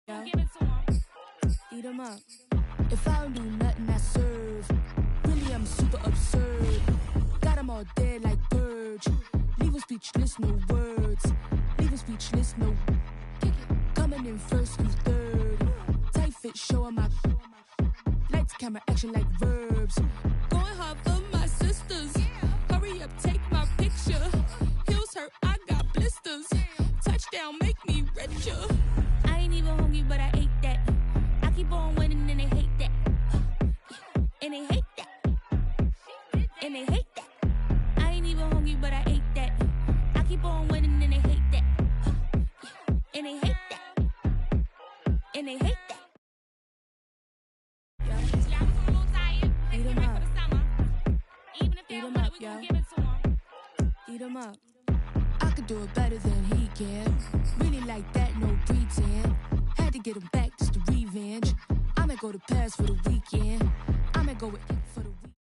Yeah. Eat 'em up. If I don't do nothing, I serve. Really, I'm super absurd. Got 'em all dead like Purge. Leave 'em speechless, no words. Leave 'em speechless, no. Coming in first and third. Tight fit, show 'em my. Lights, camera, action like verbs. Going hard for my sisters. Hurry up, take my picture. Heels hurt, I got blisters. Touchdown, make me richer. I ain't even hungry, but I ate that. I keep on winning and they hate that. And they hate that. And they hate that. I ain't even hungry, but I ate that. I keep on winning and they hate that. And they hate that. And they hate that. Eat 'em up. Eat 'em up, yo. Eat 'em up. I could do it better than he can. Really like that, no pretend. Had to get him back, just to revenge. I'ma go to Paris for the weekend. I'ma go with for the weekend.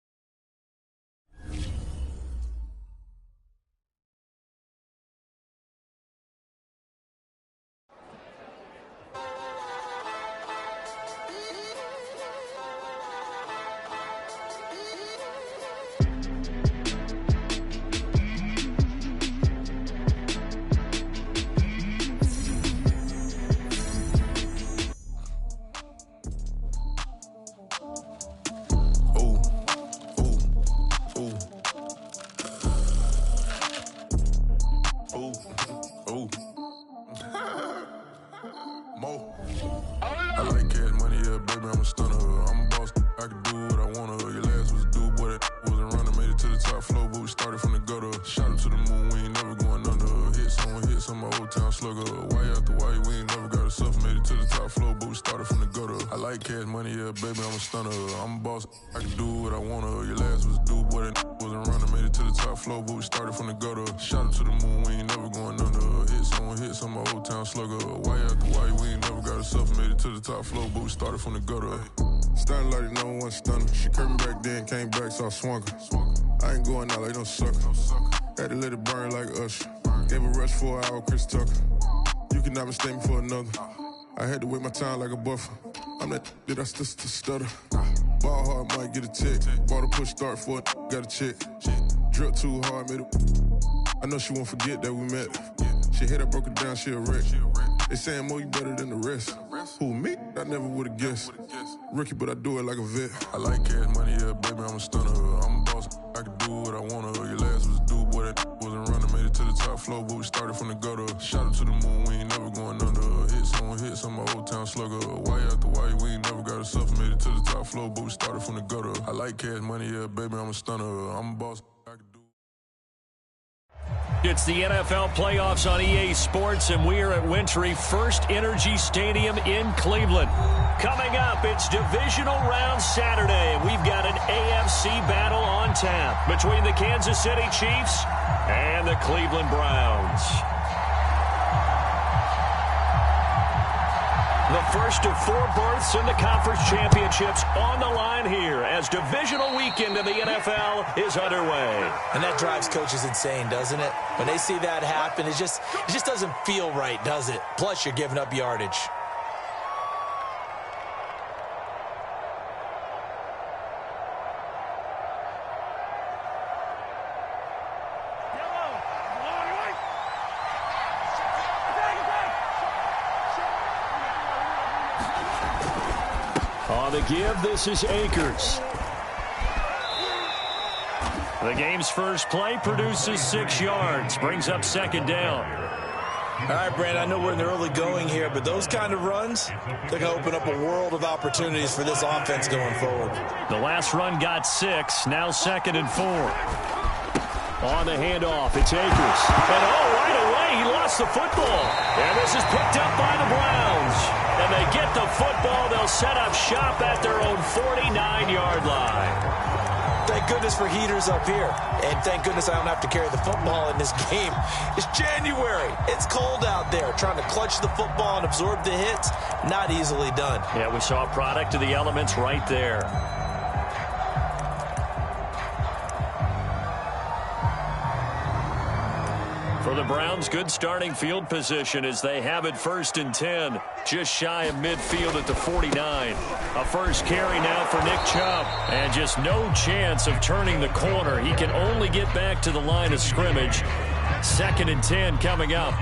From the gutter. Starting like no one stunner. She curved back then, came back, so I swung her. I ain't going out like no sucker. Had to let it burn like Usher. Gave a rush for an hour, Chris Tucker. You cannot mistake me for another. I had to wait my time like a buffer. I'm that I still stutter. Ball hard, might get a tick. Bought a push start for it, got a chick. Drip too hard, made it. I know she won't forget that we met. She hit, I broke it down, she a wreck. They saying, Mo, you better than the rest. Who, me? I never would've guessed. Rookie, but I do it like a vet. I like cash money, yeah, baby, I'm a stunner. I'm a boss, I can do what I wanna. Your last was due, boy, that wasn't running. Made it to the top floor, but we started from the gutter. Shot up to the moon, we ain't never going under. Hits on my old town slugger. Why after why, we ain't never got a suffer. Made it to the top floor, but we started from the gutter. I like cash money, yeah, baby, I'm a stunner. I'm a boss, I can do. It's the NFL playoffs on EA Sports, and we are at Wintry First Energy Stadium in Cleveland. Coming up, it's divisional round Saturday, and we've got an AFC battle on tap between the Kansas City Chiefs and the Cleveland Browns. The first of 4 berths in the conference championships on the line here as divisional weekend in the NFL is underway. And that drives coaches insane, doesn't it? When they see that happen, it just doesn't feel right, does it? Plus, you're giving up yardage. On the give, this is Akers. The game's first play produces 6 yards, brings up second down. All right, Brandon, I know we're in the early going here, but those kind of runs, they're going to open up a world of opportunities for this offense going forward. The last run got 6, now 2nd and 4. On the handoff, it's Akers. And right away, he lost the football. And this is picked up by the Browns. And they get the football. They'll set up shop at their own 49-yard line. Thank goodness for heaters up here. And thank goodness I don't have to carry the football in this game. It's January. It's cold out there. Trying to clutch the football and absorb the hits, not easily done. Yeah, we saw a product of the elements right there. For the Browns, good starting field position as they have it 1st and 10, just shy of midfield at the 49. A first carry now for Nick Chubb, and just no chance of turning the corner. He can only get back to the line of scrimmage. 2nd and 10 coming up.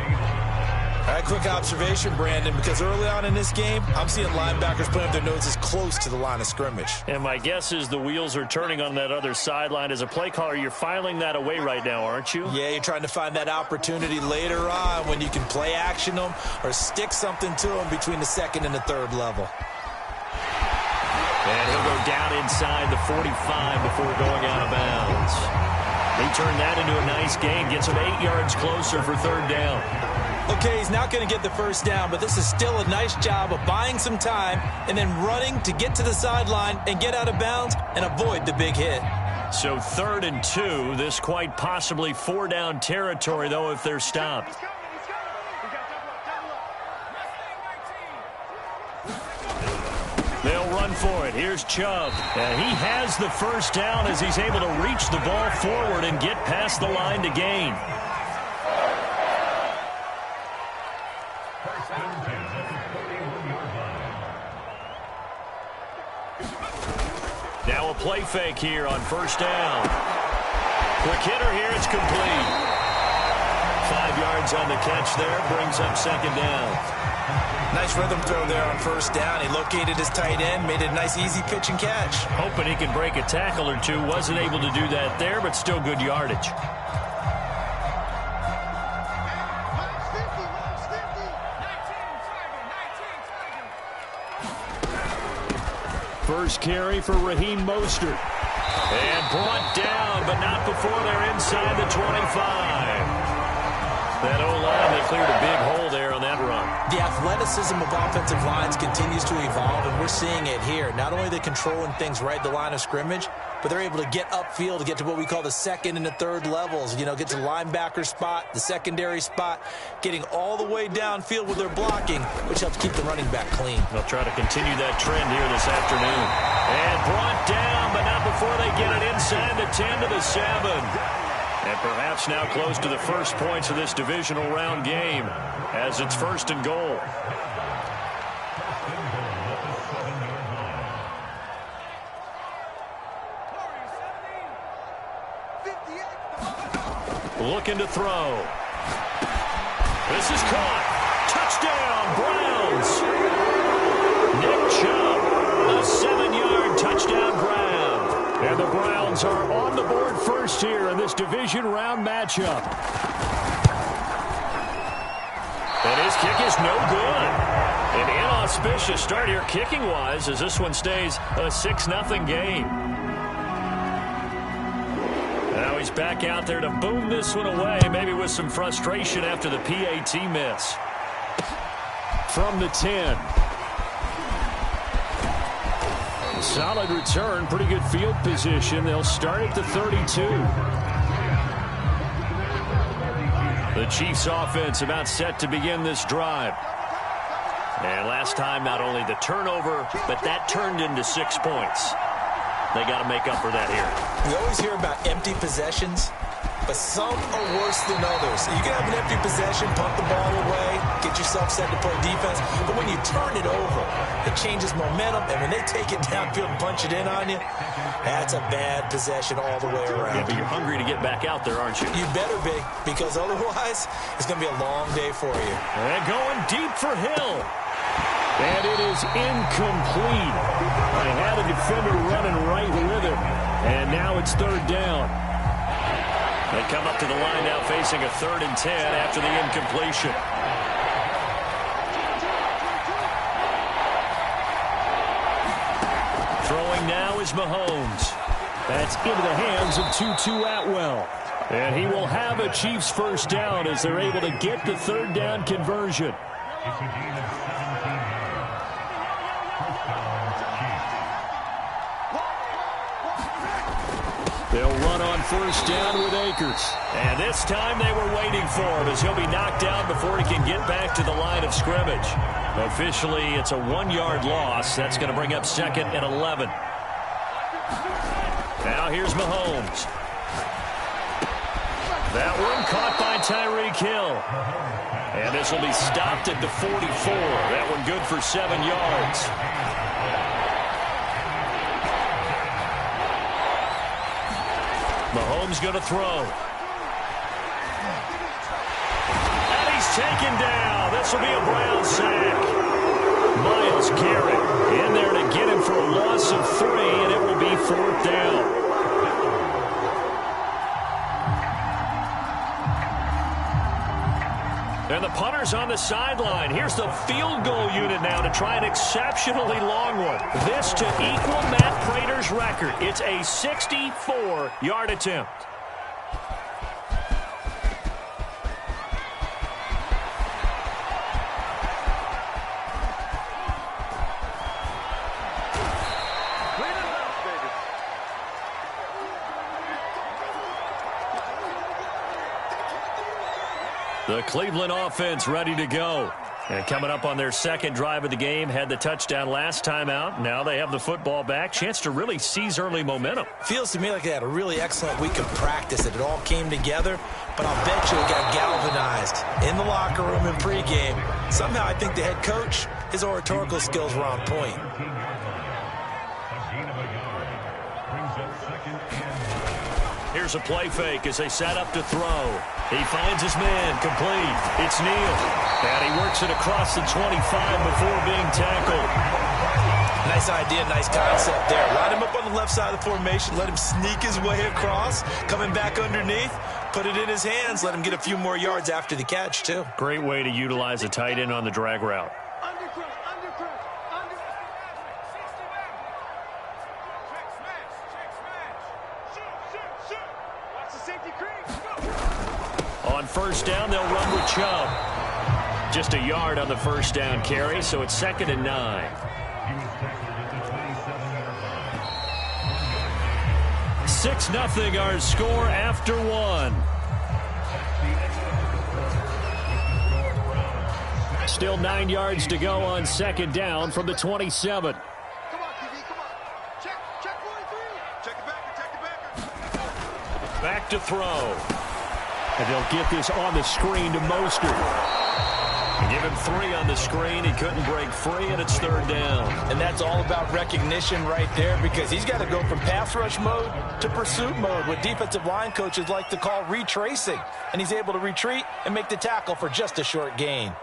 All right, quick observation, Brandon, because early on in this game, I'm seeing linebackers putting up their noses close to the line of scrimmage. And my guess is the wheels are turning on that other sideline. As a play caller, you're filing that away right now, aren't you? Yeah, you're trying to find that opportunity later on when you can play action them or stick something to them between the 2nd and the 3rd level. And he'll go down inside the 45 before going out of bounds. He turned that into a nice gain, gets him 8 yards closer for 3rd down. Okay, he's not going to get the first down, but this is still a nice job of buying some time and then running to get to the sideline and get out of bounds and avoid the big hit. So 3rd and 2, this quite possibly 4-down territory, though, if they're stopped. They'll run for it. Here's Chubb. And he has the first down as he's able to reach the ball forward and get past the line to gain. Now a play fake here on 1st down. Quick hitter here, it's complete. 5 yards on the catch there, brings up 2nd down. Nice rhythm throw there on 1st down. He located his tight end, made it a nice easy pitch and catch. Hoping he can break a tackle or two. Wasn't able to do that there, but still good yardage. First carry for Raheem Mostert. And brought down, but not before they're inside the 25. That O-line, they cleared a big hole there on that run. The athleticism of offensive lines continues to evolve, and we're seeing it here. Not only are they controlling things right at the line of scrimmage, but they're able to get upfield to get to what we call the 2nd and the 3rd levels. You know, get to the linebacker spot, the secondary spot, getting all the way downfield with their blocking, which helps keep the running back clean. They'll try to continue that trend here this afternoon. And brought down, but not before they get it inside the 10 to the 7. And perhaps now close to the first points of this divisional round game as it's 1st and goal. Looking to throw. This is caught. Touchdown, Browns. Nick Chubb, a 7-yard touchdown grab. And the Browns are on the board first here in this division round matchup. And his kick is no good. An inauspicious start here kicking-wise as this one stays a 6-0 game. Now he's back out there to boom this one away, maybe with some frustration after the PAT miss. From the 10. Solid return, pretty good field position. They'll start at the 32. The Chiefs offense about set to begin this drive. And last time, not only the turnover, but that turned into 6 points. They got to make up for that here. We always hear about empty possessions, but some are worse than others. You can have an empty possession, punt the ball away, get yourself set to play defense, but when you turn it over, it changes momentum, and when they take it downfield and punch it in on you, that's a bad possession all the way around. Yeah, but you're hungry to get back out there, aren't you? You better be, because otherwise, it's going to be a long day for you. And going deep for Hill. And it is incomplete. I had a defender running right with him. And now it's 3rd down. They come up to the line now facing a 3rd and 10 after the incompletion. Throwing now is Mahomes. That's into the hands of Tutu Atwell. And he will have a Chiefs first down as they're able to get the 3rd down conversion. They'll run on 1st down with Akers. And this time they were waiting for him as he'll be knocked down before he can get back to the line of scrimmage. Officially, it's a 1-yard loss. That's going to bring up 2nd and 11. Now here's Mahomes. That one caught by Tyreek Hill. And this will be stopped at the 44. That one good for 7 yards. Mahomes going to throw. And he's taken down. This will be a Brown sack. Myles Garrett in there to get him for a loss of 3, and it will be 4th down. And the punter's on the sideline. Here's the field goal unit now to try an exceptionally long one. This to equal Matt Prater's record. It's a 64-yard attempt. The Cleveland offense ready to go. And coming up on their second drive of the game, had the touchdown last time out. Now they have the football back. Chance to really seize early momentum. Feels to me like they had a really excellent week of practice. It all came together, but I'll bet you it got galvanized in the locker room in pregame. Somehow I think the head coach, his oratorical skills were on point. Here's a play fake as they set up to throw. He finds his man, complete. It's Neal. And he works it across the 25 before being tackled. Nice idea, nice concept there. Line him up on the left side of the formation, let him sneak his way across, coming back underneath, put it in his hands, let him get a few more yards after the catch, too. Great way to utilize a tight end on the drag route. On first down, they'll run with Chubb. Just a yard on the first down carry, so it's 2nd and 9. 6-0 our score after 1. Still 9 yards to go on 2nd down from the 27. Come on, QB, come on. Check 43. Check it back. Back to throw. And they'll get this on the screen to Mostert. Give him 3 on the screen. He couldn't break free, and it's 3rd down. And that's all about recognition right there, because he's got to go from pass rush mode to pursuit mode, what defensive line coaches like to call retracing. And he's able to retreat and make the tackle for just a short gain.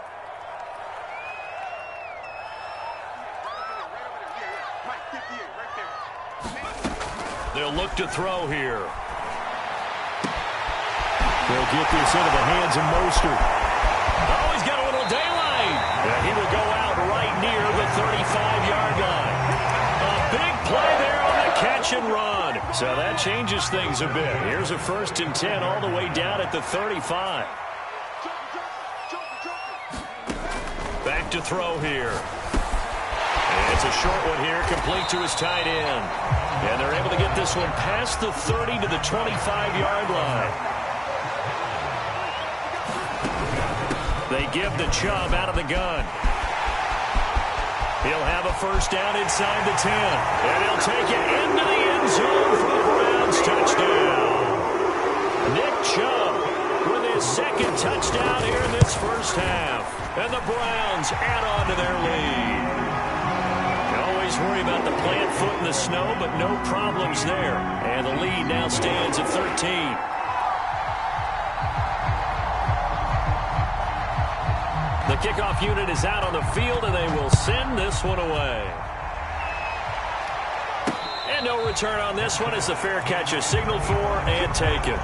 They'll look to throw here. They'll get this into the hands of Mostert. Oh, he's got a little daylight. And he will go out right near the 35-yard line. A big play there on the catch and run. So that changes things a bit. Here's a 1st and 10 all the way down at the 35. Back to throw here. And it's a short one here, complete to his tight end. And they're able to get this one past the 30 to the 25-yard line. They give the Chubb out of the gun. He'll have a first down inside the 10. And he'll take it into the end zone for the Browns touchdown. Nick Chubb with his 2nd touchdown here in this first half. And the Browns add on to their lead. You always worry about the plant foot in the snow, but no problems there. And the lead now stands at 13. The kickoff unit is out on the field, and they will send this one away. And no return on this one as the fair catch is signaled for and taken.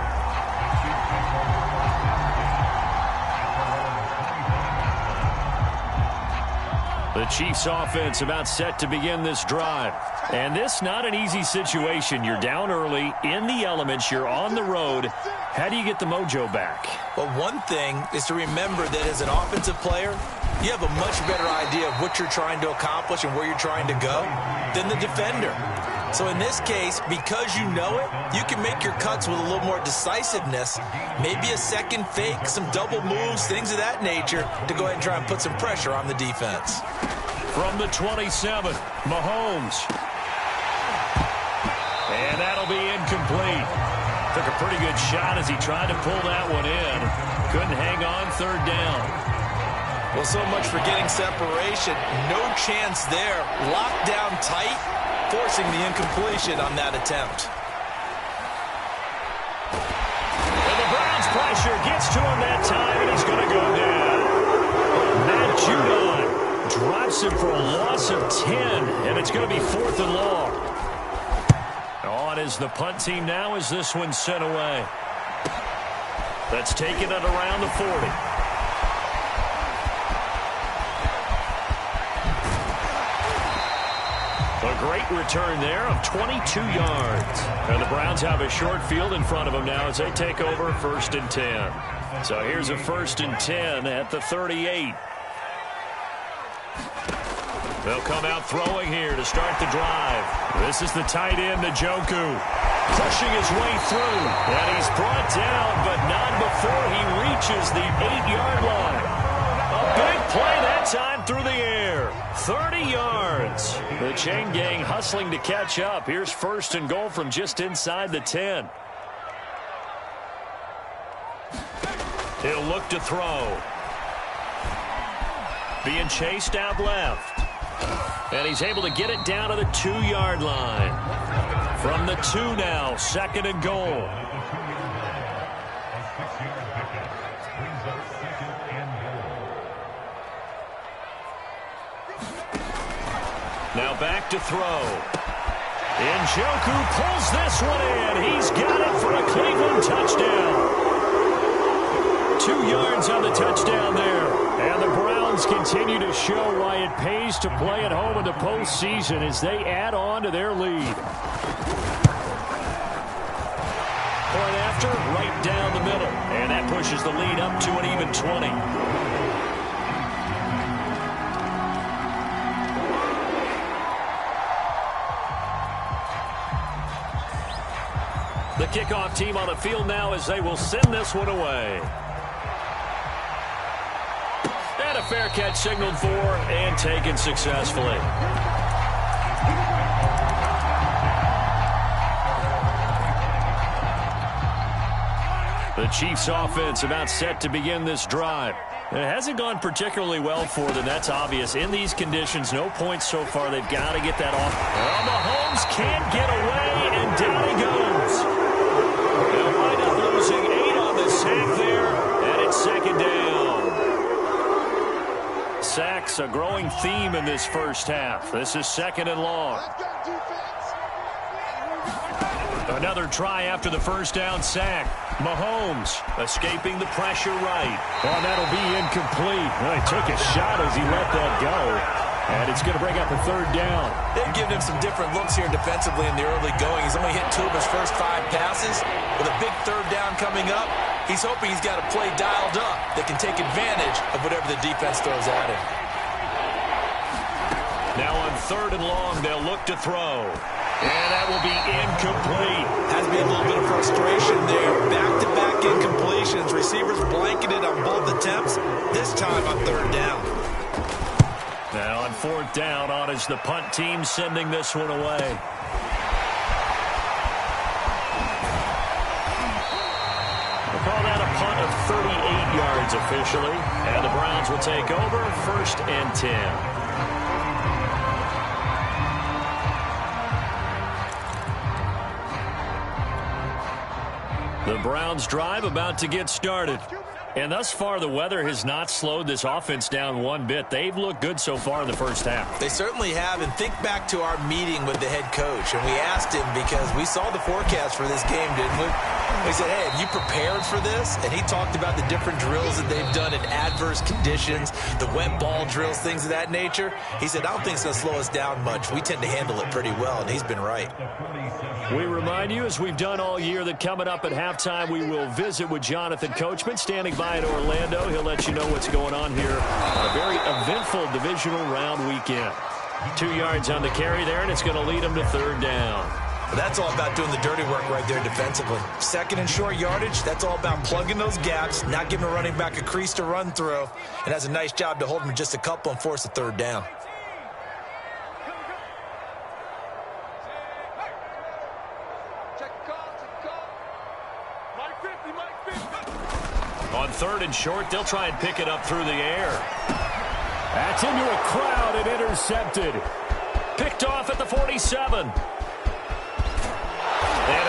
The Chiefs offense about set to begin this drive. And this not an easy situation. You're down early, in the elements, you're on the road. How do you get the mojo back? Well, one thing is to remember that as an offensive player, you have a much better idea of what you're trying to accomplish and where you're trying to go than the defender. So in this case, because you know it, you can make your cuts with a little more decisiveness, maybe a second fake, some double moves, things of that nature, to go ahead and try and put some pressure on the defense. From the 27, Mahomes. And that'll be incomplete. Took a pretty good shot as he tried to pull that one in. Couldn't hang on third down. Well, so much for getting separation. No chance there. Locked down tight, forcing the incompletion on that attempt. And the Browns' pressure gets to him that time, and he's going to go down. Matt Judon drops him for a loss of 10, and it's going to be 4th and long. On is the punt team now as this one's sent away. That's taken at around the 40. A great return there of 22 yards. And the Browns have a short field in front of them now as they take over 1st and 10. So here's a 1st and 10 at the 38. They'll come out throwing here to start the drive. This is the tight end, Njoku, pushing his way through. And he's brought down, but not before he reaches the 8-yard line. A big play that time through the air. 30 yards. The chain gang hustling to catch up. Here's 1st and goal from just inside the 10. He'll look to throw. Being chased out left. And he's able to get it down to the 2-yard line. From the 2 now, 2nd and goal. Now back to throw. Njoku pulls this one in. He's got it for a Cleveland touchdown. 2 yards on the touchdown there. And the Browns continue to show why it pays to play at home in the postseason as they add on to their lead. Point after, right down the middle. And that pushes the lead up to an even 20. The kickoff team on the field now as they will send this one away. And a fair catch signaled for and taken successfully. The Chiefs offense about set to begin this drive. It hasn't gone particularly well for them. That's obvious. In these conditions, no points so far. They've got to get that off. Well, Mahomes can't get away, and down he goes. They'll wind up losing 8 on the sack there, and it's 2nd down. Sacks, a growing theme in this first half. This is 2nd and long. Another try after the first down sack. Mahomes escaping the pressure right. Oh, that'll be incomplete. Well, he took a shot as he let that go. And it's going to bring up a 3rd down. They've given him some different looks here defensively in the early going. He's only hit 2 of his first 5 passes. With a big 3rd down coming up, he's hoping he's got a play dialed up that can take advantage of whatever the defense throws at him. Now on 3rd and long, they'll look to throw. And that will be incomplete. Has to be a little bit of frustration there. Back-to-back incompletions. Receivers blanketed on both attempts. This time on 3rd down. Now on 4th down, on is the punt team sending this one away. We'll call that a punt of 38 yards officially. And the Browns will take over 1st and 10. The Browns drive about to get started. And thus far, the weather has not slowed this offense down one bit. They've looked good so far in the first half. They certainly have. And think back to our meeting with the head coach. And we asked him because we saw the forecast for this game, didn't we? We said, hey, have you prepared for this? And he talked about the different drills that they've done in adverse conditions, the wet ball drills, things of that nature. He said, I don't think it's going to slow us down much. We tend to handle it pretty well, and he's been right. We remind you, as we've done all year, that coming up at halftime, we will visit with Jonathan Coachman, standing by in Orlando. He'll let you know what's going on here on a very eventful divisional round weekend. 2 yards on the carry there, and it's going to lead them to 3rd down. That's all about doing the dirty work right there defensively. 2nd and short yardage, that's all about plugging those gaps, not giving a running back a crease to run through, and has a nice job to hold him just a couple and force a 3rd down. On 3rd and short, they'll try and pick it up through the air. That's into a crowd and intercepted. Picked off at the 47. And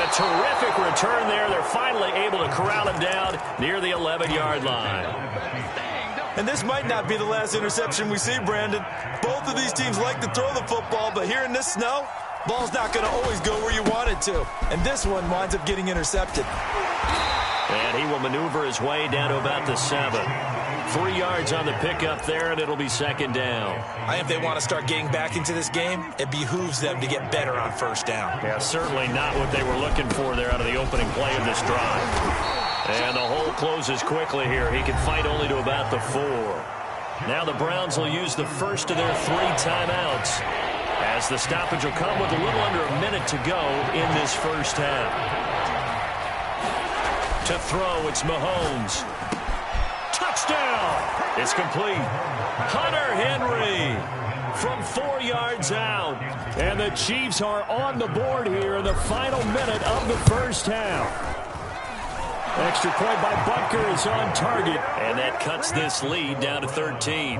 a terrific return there. They're finally able to corral him down near the 11-yard line. And this might not be the last interception we see, Brandon. Both of these teams like to throw the football, but here in this snow, ball's not going to always go where you want it to. And this one winds up getting intercepted. And he will maneuver his way down to about the 7. 3 yards on the pickup there, and it'll be 2nd down. I think if they want to start getting back into this game, it behooves them to get better on 1st down. Yeah, certainly not what they were looking for there out of the opening play of this drive. And the hole closes quickly here. He can fight only to about the 4. Now the Browns will use the first of their 3 timeouts, as the stoppage will come with a little under a minute to go in this first half. To throw, it's Mahomes. Touchdown! It's complete. Hunter Henry from 4 yards out. And the Chiefs are on the board here in the final minute of the first half. Extra point by Butker is on target. And that cuts this lead down to 13.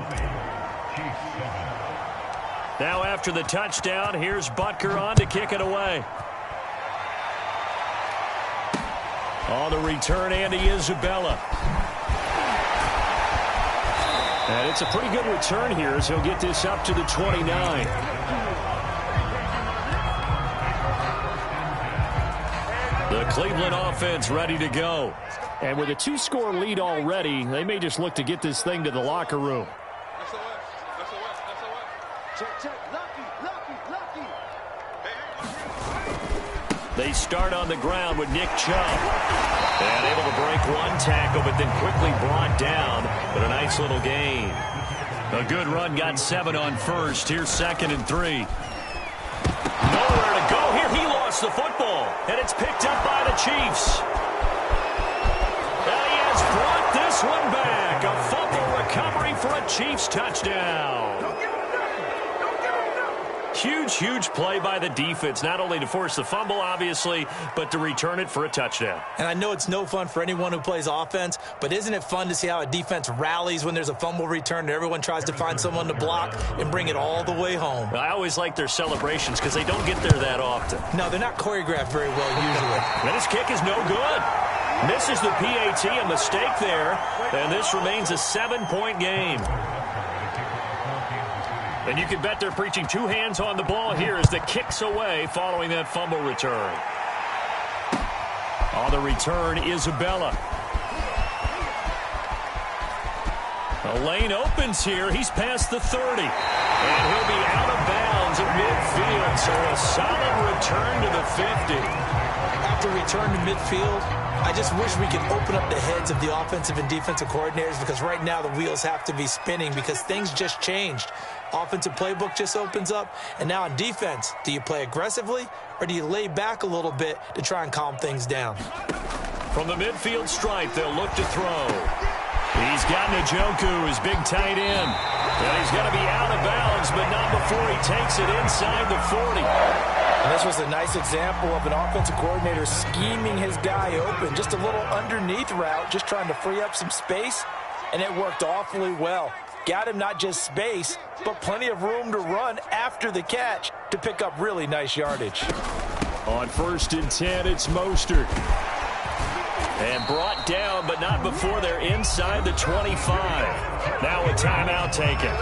Now after the touchdown, here's Butker on to kick it away. On the return, Andy Isabella. And it's a pretty good return here as he'll get this up to the 29. The Cleveland offense ready to go. And with a 2-score lead already, they may just look to get this thing to the locker room. They start on the ground with Nick Chubb. And able to break one tackle, but then quickly brought down. But a nice little gain. A good run, got 7 on 1st. Here's 2nd and 3. Nowhere to go here. He lost the football. And it's picked up by the Chiefs. And he has brought this one back. A fumble recovery for a Chiefs touchdown. Huge play by the defense, not only to force the fumble, obviously, but to return it for a touchdown. And I know it's no fun for anyone who plays offense, but isn't it fun to see how a defense rallies when there's a fumble return and everyone tries to find someone to block and bring it all the way home? I always like their celebrations because they don't get there that often. No, they're not choreographed very well usually. And his kick is no good. Misses the PAT, a mistake there, and this remains a 7-point game. And you can bet they're preaching 2 hands on the ball here as the kick's away following that fumble return. On the return, Isabella. The lane opens here. He's past the 30. And he'll be out of bounds at midfield. So a solid return to the 50. After return to midfield, I just wish we could open up the heads of the offensive and defensive coordinators, because right now the wheels have to be spinning because things just changed. Offensive playbook just opens up, and now on defense, do you play aggressively or do you lay back a little bit to try and calm things down? From the midfield stripe, they'll look to throw. He's got Njoku, his big tight end. And he's going to be out of bounds, but not before he takes it inside the 40. And this was a nice example of an offensive coordinator scheming his guy open. Just a little underneath route, just trying to free up some space, and it worked awfully well. Got him not just space, but plenty of room to run after the catch to pick up really nice yardage. On 1st and 10, it's Mostert. And brought down, but not before they're inside the 25. Now a timeout taken.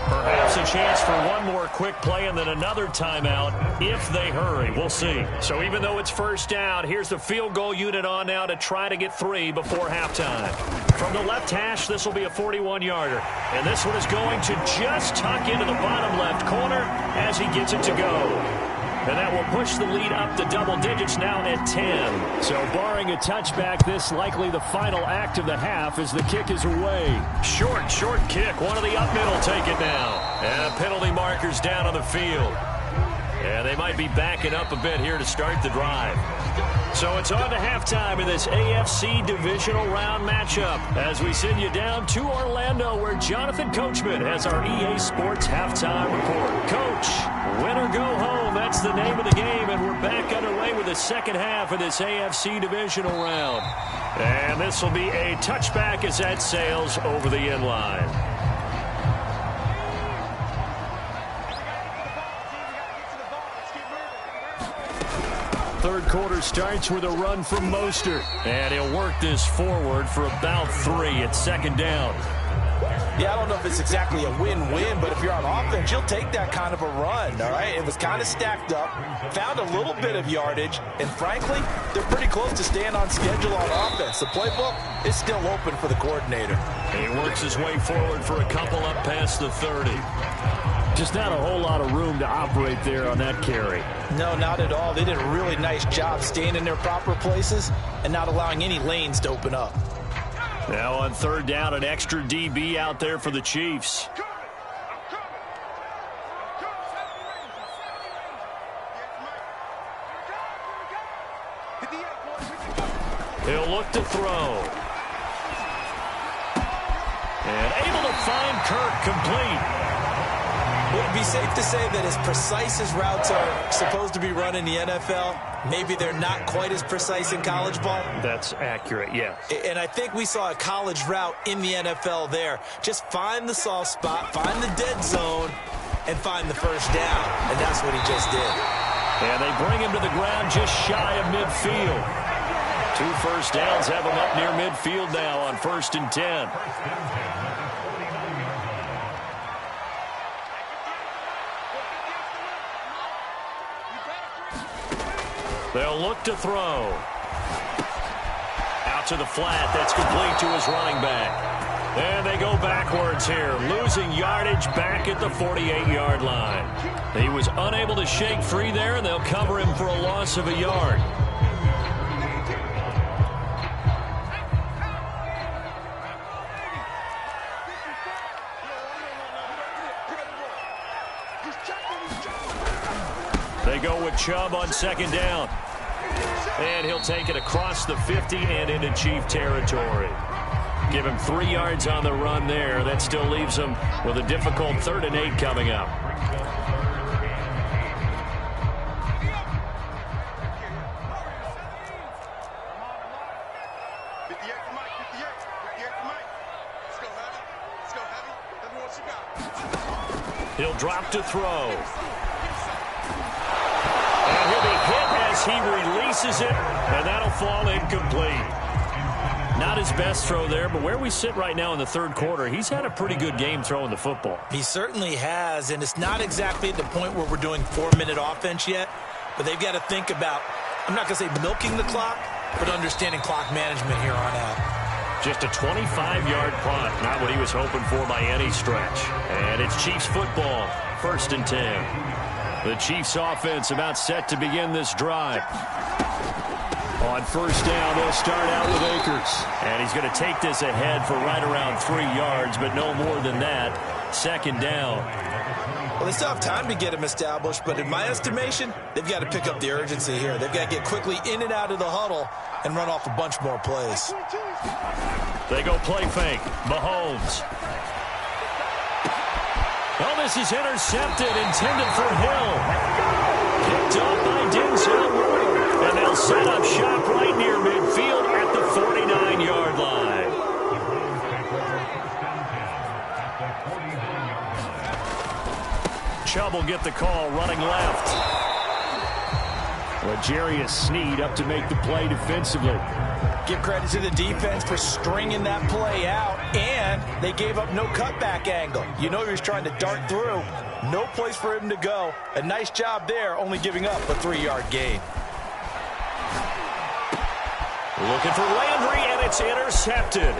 Perhaps a chance for one more quick play and then another timeout if they hurry. We'll see. So even though it's first down, here's the field goal unit on now to try to get 3 before halftime. From the left hash, this will be a 41-yarder. And this one is going to just tuck into the bottom left corner as he gets it to go. And that will push the lead up to double digits now at 10. So barring a touchback, this likely the final act of the half as the kick is away. Short kick. One of the up middle take it now. And penalty markers down on the field. And they might be backing up a bit here to start the drive. So it's on to halftime in this AFC divisional round matchup as we send you down to Orlando where Jonathan Coachman has our EA Sports halftime report. Coach, win or go home, that's the name of the game, and we're back underway with a the second half of this AFC divisional round. And this will be a touchback as that sails over the end line. Third quarter starts with a run from Mostert. And he'll work this forward for about 3 at second down. Yeah, I don't know if it's exactly a win-win, but if you're on offense, you'll take that kind of a run, all right? It was kind of stacked up, found a little bit of yardage, and frankly, they're pretty close to staying on schedule on offense. The playbook is still open for the coordinator. He works his way forward for a couple up past the 30. Just not a whole lot of room to operate there on that carry. No, not at all. They did a really nice job staying in their proper places and not allowing any lanes to open up. Now on third down, an extra DB out there for the Chiefs. He'll look to throw. And able to find Kirk complete. Would it be safe to say that as precise as routes are supposed to be run in the NFL, maybe they're not quite as precise in college ball? That's accurate, yeah. And I think we saw a college route in the NFL there. Just find the soft spot, find the dead zone, and find the first down. And that's what he just did. And they bring him to the ground just shy of midfield. 2 first downs have him up near midfield now on 1st and 10. They'll look to throw. Out to the flat. That's complete to his running back. And they go backwards here, losing yardage back at the 48-yard line. He was unable to shake free there, and they'll cover him for a loss of a yard. They go with Chubb on second down. And he'll take it across the 50 and into Chief territory. Give him 3 yards on the run there. That still leaves him with a difficult 3rd and 8 coming up. He'll drop to throw. And he'll be hit as he releases it, and that'll fall incomplete. Not his best throw there, but where we sit right now in the 3rd quarter, he's had a pretty good game throwing the football. He certainly has, and it's not exactly at the point where we're doing 4-minute offense yet, but they've got to think about, I'm not going to say milking the clock, but understanding clock management here on out. Just a 25-yard punt, not what he was hoping for by any stretch. And it's Chiefs football, 1st and 10. The Chiefs offense about set to begin this drive. On first down, they'll start out with Akers. And he's going to take this ahead for right around 3 yards, but no more than that. 2nd down. Well, they still have time to get him established, but in my estimation, they've got to pick up the urgency here. They've got to get quickly in and out of the huddle and run off a bunch more plays. They go play fake. Mahomes. Oh, this is intercepted, intended for Hill. Picked up by Denzel Ward. And they'll set up shop right near midfield at the 49-yard line. Chubb will get the call running left. L'Jarius Sneed up to make the play defensively. Give credit to the defense for stringing that play out, and they gave up no cutback angle. You know he was trying to dart through. No place for him to go. A nice job there, only giving up a 3-yard gain. Looking for Landry, and it's intercepted.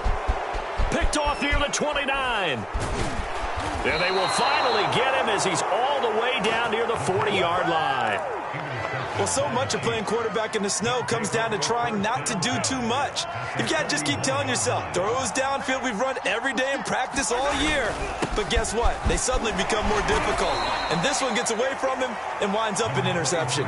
Picked off near the 29. And they will finally get him as he's all the way down near the 40-yard line. Well, so much of playing quarterback in the snow comes down to trying not to do too much. You've got to just keep telling yourself, throws downfield we've run every day in practice all year. But guess what? They suddenly become more difficult. And this one gets away from him and winds up an interception.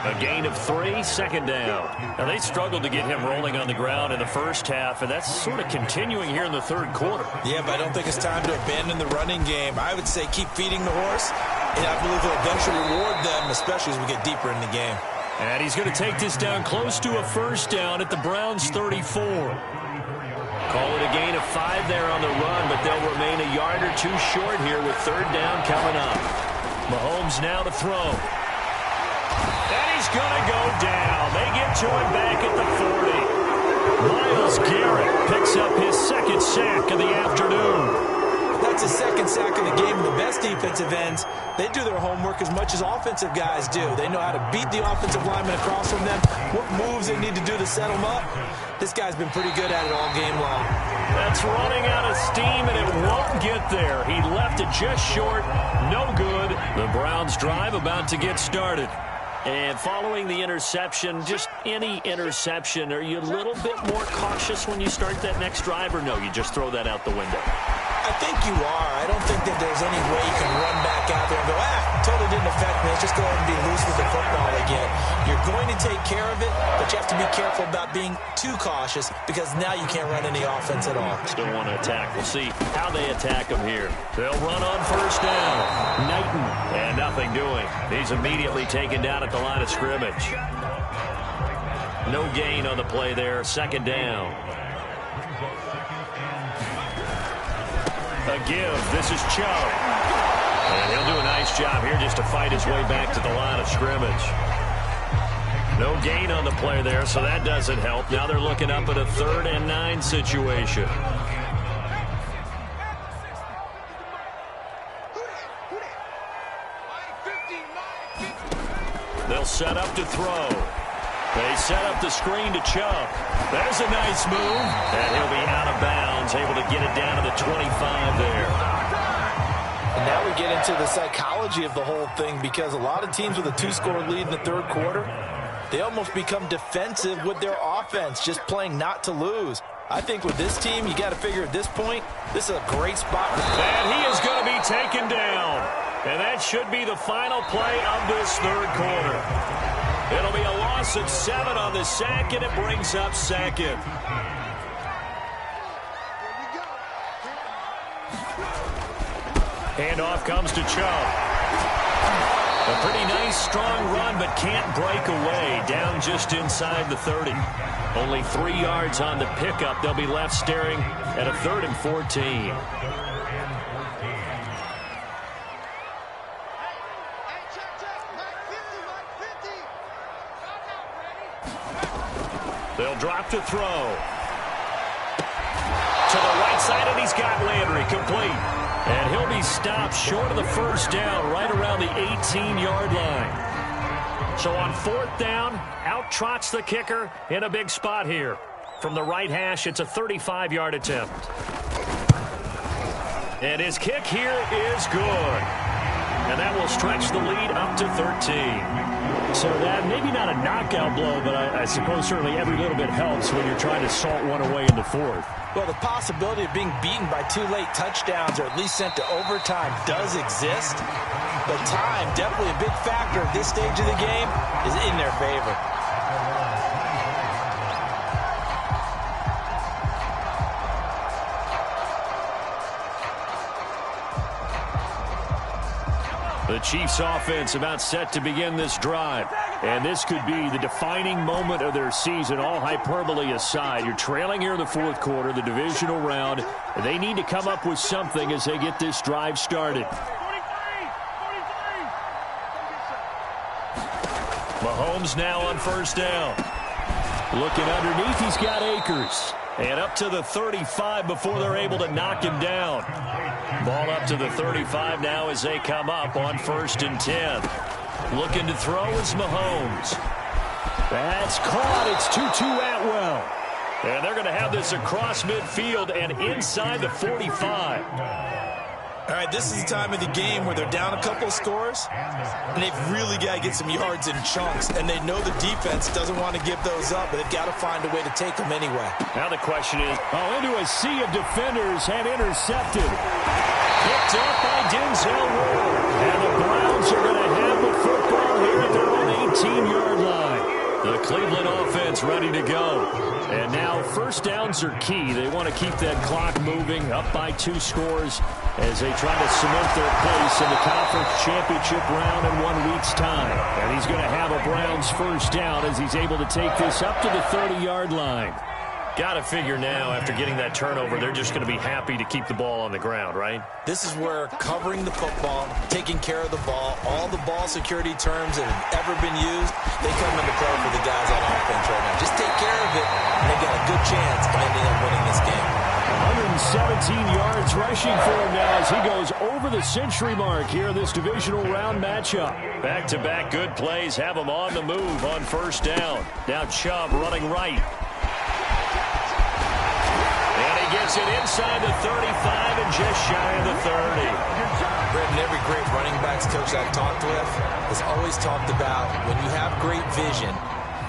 A gain of 3, 2nd down. Now, they struggled to get him rolling on the ground in the first half, and that's sort of continuing here in the 3rd quarter. Yeah, but I don't think it's time to abandon the running game. I would say keep feeding the horse, and I believe he'll eventually reward them, especially as we get deeper in the game. And he's going to take this down close to a first down at the Browns' 34. Call it a gain of 5 there on the run, but they'll remain a yard or two short here with third down coming up. Mahomes now to throw. And he's going to go down. They get to him back at the 40. Myles Garrett picks up his second sack of the afternoon. That's a second sack of the game. The best defensive ends, they do their homework as much as offensive guys do. They know how to beat the offensive lineman across from them, what moves they need to do to set them up. This guy's been pretty good at it all game long. That's running out of steam, and it won't get there. He left it just short. No good. The Browns drive about to get started. And following the interception, just any interception, are you a little bit more cautious when you start that next drive, or no, you just throw that out the window? I think you are. I don't think that there's any way you can run back out there and go, totally didn't affect me. Let's just go ahead and be loose with the football again. You're going to take care of it, but you have to be careful about being too cautious because now you can't run any offense at all. Still want to attack. We'll see how they attack him here. They'll run on first down. Knighton, and nothing doing. He's immediately taken down at the line of scrimmage. No gain on the play there. Second down. A give. This is Chubb. And he'll do a nice job here just to fight his way back to the line of scrimmage. No gain on the play there, so that doesn't help. Now they're looking up at a 3rd and 9 situation. They'll set up to throw. They set up the screen to Chubb. There's a nice move, and he'll be out of bounds, able to get it down to the 25 there. And now we get into the psychology of the whole thing, because a lot of teams with a 2-score lead in the third quarter, they almost become defensive with their offense, just playing not to lose. I think with this team, you got to figure at this point, this is a great spot. And he is going to be taken down. And that should be the final play of this third quarter. It'll be a loss of 7 on the sack, and it brings up second. Handoff comes to Chubb. A pretty nice, strong run, but can't break away. Down just inside the 30. Only 3 yards on the pickup. They'll be left staring at a 3rd and 14. They'll drop to throw. To the right side, and he's got Landry complete. And he'll be stopped short of the first down, right around the 18-yard line. So on 4th down, out trots the kicker in a big spot here. From the right hash, it's a 35-yard attempt. And his kick here is good. And that will stretch the lead up to 13. So that, maybe not a knockout blow, but I suppose certainly every little bit helps when you're trying to salt one away in the 4th. Well, the possibility of being beaten by 2 late touchdowns or at least sent to overtime does exist. But time, definitely a big factor at this stage of the game, is in their favor. The Chiefs offense about set to begin this drive. And this could be the defining moment of their season, all hyperbole aside. You're trailing here in the 4th quarter, the divisional round. They need to come up with something as they get this drive started. Mahomes now on first down. Looking underneath, he's got Akers. And up to the 35 before they're able to knock him down. Ball up to the 35 now as they come up on 1st and 10. Looking to throw is Mahomes. That's caught. It's Tutu Atwell. And they're going to have this across midfield and inside the 45. All right, this is the time of the game where they're down a couple of scores, and they've really got to get some yards in chunks, and they know the defense doesn't want to give those up, but they've got to find a way to take them anyway. Now the question is, into a sea of defenders and intercepted. Picked up by Denzel Ward. And the Browns are going to have the football here at their own 18-yard line. The Cleveland offense ready to go. And now first downs are key. They want to keep that clock moving, up by 2 scores as they try to cement their place in the conference championship round in 1 week's time. And he's going to have a Browns first down as he's able to take this up to the 30-yard line. Got to figure now, after getting that turnover, they're just going to be happy to keep the ball on the ground, right? This is where covering the football, taking care of the ball, all the ball security terms that have ever been used, they come into play for the guys on offense right now. Just take care of it, and they got a good chance of ending up winning this game. 117 yards rushing for him now as he goes over the century mark here in this divisional round matchup. Back-to-back good plays have him on the move on first down. Now Chubb running right. Gets it inside the 35 and just shy of the 30. Brendan, every great running backs coach I've talked with has always talked about when you have great vision,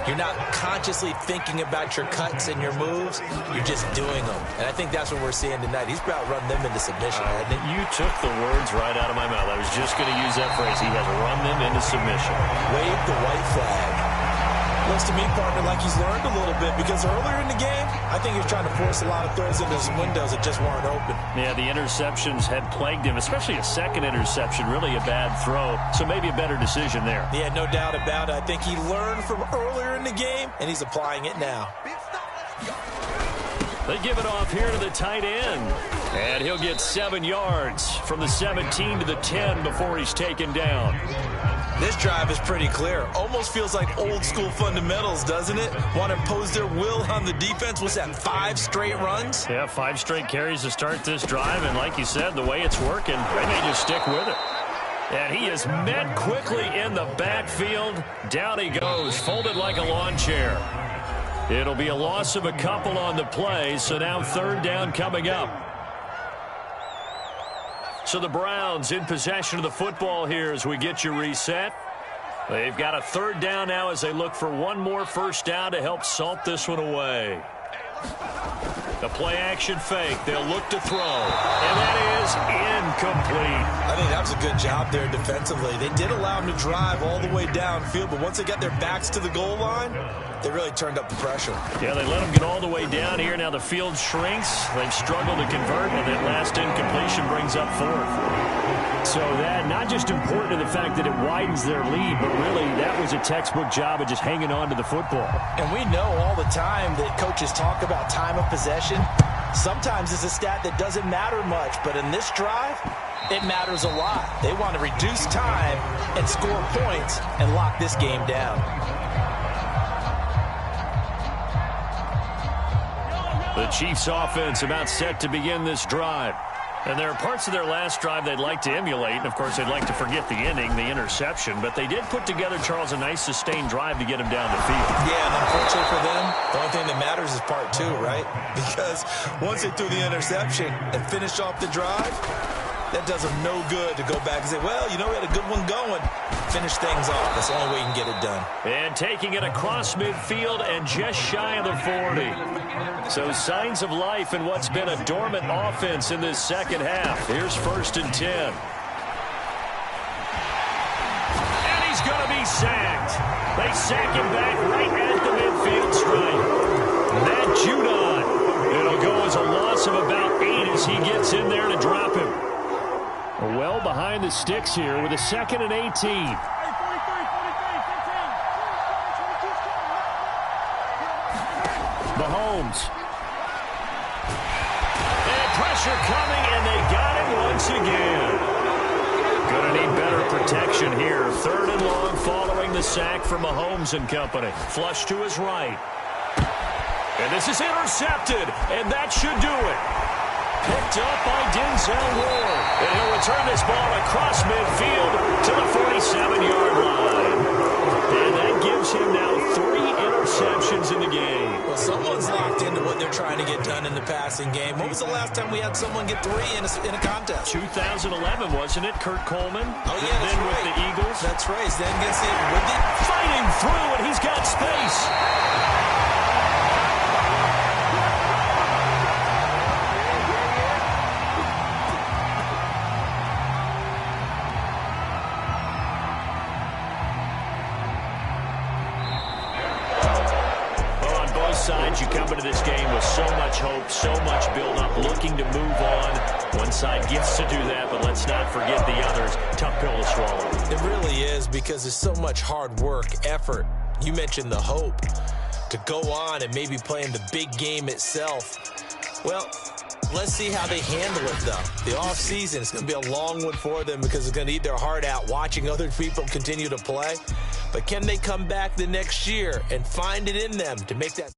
you're not consciously thinking about your cuts and your moves, you're just doing them. And I think that's what we're seeing tonight. He's about run them into submission, hasn't he? You took the words right out of my mouth. I was just going to use that phrase. He has run them into submission. Wave the white flag. Looks to me, partner, like he's learned a little bit because earlier in the game, I think he was trying to force a lot of throws into some windows that just weren't open. Yeah, the interceptions had plagued him, especially a second interception, really a bad throw. So maybe a better decision there. Yeah, no doubt about it. I think he learned from earlier in the game, and he's applying it now. They give it off here to the tight end. And he'll get 7 yards from the 17 to the 10 before he's taken down. This drive is pretty clear. Almost feels like old school fundamentals, doesn't it? Want to impose their will on the defense. What's that, 5 straight runs? Yeah, 5 straight carries to start this drive. And like you said, the way it's working, they may just stick with it. And he is met quickly in the backfield. Down he goes, folded like a lawn chair. It'll be a loss of a couple on the play, so now third down coming up. So the Browns in possession of the football here as we get you reset. They've got a third down now as they look for one more first down to help salt this one away. The play-action fake. They'll look to throw. And that is incomplete. I think that was a good job there defensively. They did allow him to drive all the way downfield, but once they got their backs to the goal line, they really turned up the pressure. Yeah, they let him get all the way down here. Now the field shrinks. They've struggled to convert, and that last incompletion brings up fourth. So that not just important to the fact that it widens their lead, but really that was a textbook job of just hanging on to the football. And we know all the time that coaches talk about time of possession. Sometimes it's a stat that doesn't matter much, but in this drive, it matters a lot. They want to reduce time and score points and lock this game down. The Chiefs offense about set to begin this drive. And there are parts of their last drive they'd like to emulate. And, of course, they'd like to forget the ending, the interception. But they did put together, Charles, a nice sustained drive to get him down the field. Yeah, and unfortunately for them, the only thing that matters is part 2, right? Because once they threw the interception and finished off the drive, that does them no good to go back and say, well, you know, we had a good one going. Finish things off. That's the only way you can get it done. And taking it across midfield and just shy of the 40. So signs of life in what's been a dormant offense in this second half. Here's 1st and 10. And he's going to be sacked. They sack him back right at the midfield stripe. Matt Judon. It'll go as a loss of about 8 as he gets in there to drop him. Well behind the sticks here with a 2nd and 18. Mahomes. And pressure coming, and they got him once again. Gonna need better protection here. 3rd and long following the sack from Mahomes and company. Flush to his right. And this is intercepted, and that should do it. Picked up by Denzel Ward. And he'll return this ball across midfield to the 47-yard line. And that gives him now 3 interceptions in the game. Well, someone's locked into what they're trying to get done in the passing game. When was the last time we had someone get 3 in a contest? 2011, wasn't it? Kurt Coleman. Oh, yeah, that's then right. with the Eagles. That's right. Then against the fighting through, and he's got space. sides, you come into this game with so much hope, so much build-up, looking to move on. One side gets to do that, but let's not forget the others. Tough pill to swallow. It really is, because there's so much hard work, effort. You mentioned the hope to go on and maybe play in the big game itself. Well, let's see how they handle it, though. The offseason is going to be a long one for them, because it's going to eat their heart out watching other people continue to play. But can they come back the next year and find it in them to make that